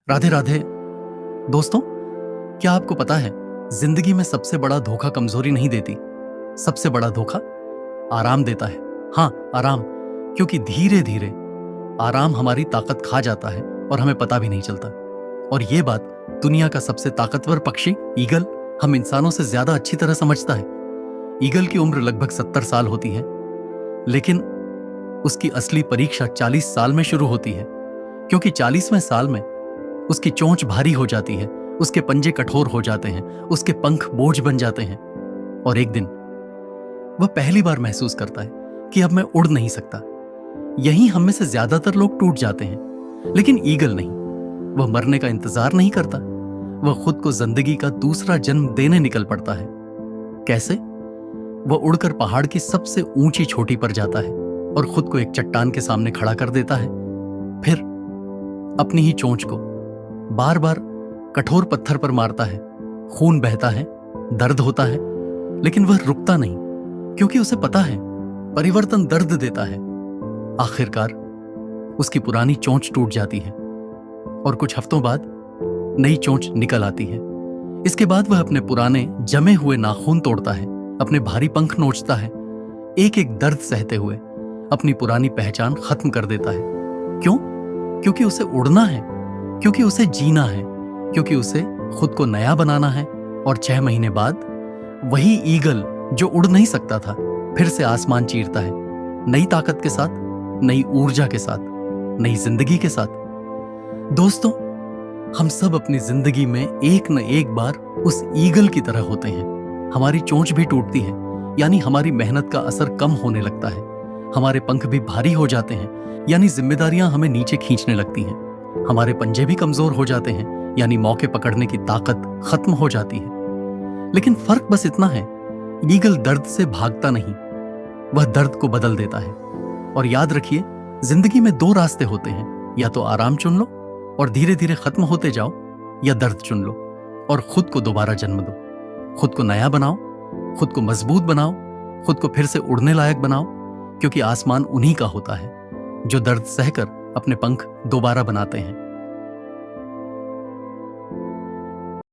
राधे राधे। दोस्तों, क्या आपको पता है जिंदगी में सबसे बड़ा धोखा कमजोरी नहीं देती, सबसे बड़ा धोखा आराम देता है। हाँ, आराम, क्योंकि धीरे धीरे आराम हमारी ताकत खा जाता है और हमें पता भी नहीं चलता। और ये बात दुनिया का सबसे ताकतवर पक्षी ईगल हम इंसानों से ज्यादा अच्छी तरह समझता है। ईगल की उम्र लगभग 70 साल होती है, लेकिन उसकी असली परीक्षा 40 साल में शुरू होती है, क्योंकि 40वें साल में उसकी चोंच भारी हो जाती है, उसके पंजे कठोर हो जाते हैं, उसके पंख बोझ बन जाते हैं और एक दिन वह पहली बार महसूस करता है कि अब मैं उड़ नहीं सकता। यहीं हम में से ज्यादातर लोग टूट जाते हैं, लेकिन ईगल नहीं। वह मरने का इंतजार नहीं करता, वह खुद को जिंदगी का दूसरा जन्म देने निकल पड़ता है। कैसे? वह उड़कर पहाड़ की सबसे ऊंची चोटी पर जाता है और खुद को एक चट्टान के सामने खड़ा कर देता है। फिर अपनी ही चोंच को बार बार कठोर पत्थर पर मारता है। खून बहता है, दर्द होता है, लेकिन वह रुकता नहीं, क्योंकि उसे पता है परिवर्तन दर्द देता है। आखिरकार उसकी पुरानी चोंच टूट जाती है और कुछ हफ्तों बाद नई चोंच निकल आती है। इसके बाद वह अपने पुराने जमे हुए नाखून तोड़ता है, अपने भारी पंख नोचता है, एक एक दर्द सहते हुए अपनी पुरानी पहचान खत्म कर देता है। क्यों? क्योंकि उसे उड़ना है, क्योंकि उसे जीना है, क्योंकि उसे खुद को नया बनाना है। और 6 महीने बाद वही ईगल जो उड़ नहीं सकता था फिर से आसमान चीरता है, नई ताकत के साथ, नई ऊर्जा के साथ, नई जिंदगी के साथ। दोस्तों, हम सब अपनी जिंदगी में एक न एक बार उस ईगल की तरह होते हैं। हमारी चोंच भी टूटती है, यानी हमारी मेहनत का असर कम होने लगता है। हमारे पंख भी भारी हो जाते हैं, यानी जिम्मेदारियां हमें नीचे खींचने लगती हैं। हमारे पंजे भी कमजोर हो जाते हैं, यानी मौके पकड़ने की ताकत खत्म हो जाती है। लेकिन फर्क बस इतना है, ईगल दर्द से भागता नहीं, वह दर्द को बदल देता है। और याद रखिए, जिंदगी में 2 रास्ते होते हैं, या तो आराम चुन लो और धीरे धीरे खत्म होते जाओ, या दर्द चुन लो और खुद को दोबारा जन्म दो। खुद को नया बनाओ, खुद को मजबूत बनाओ, खुद को फिर से उड़ने लायक बनाओ, क्योंकि आसमान उन्हीं का होता है जो दर्द सहकर अपने पंख दोबारा बनाते हैं।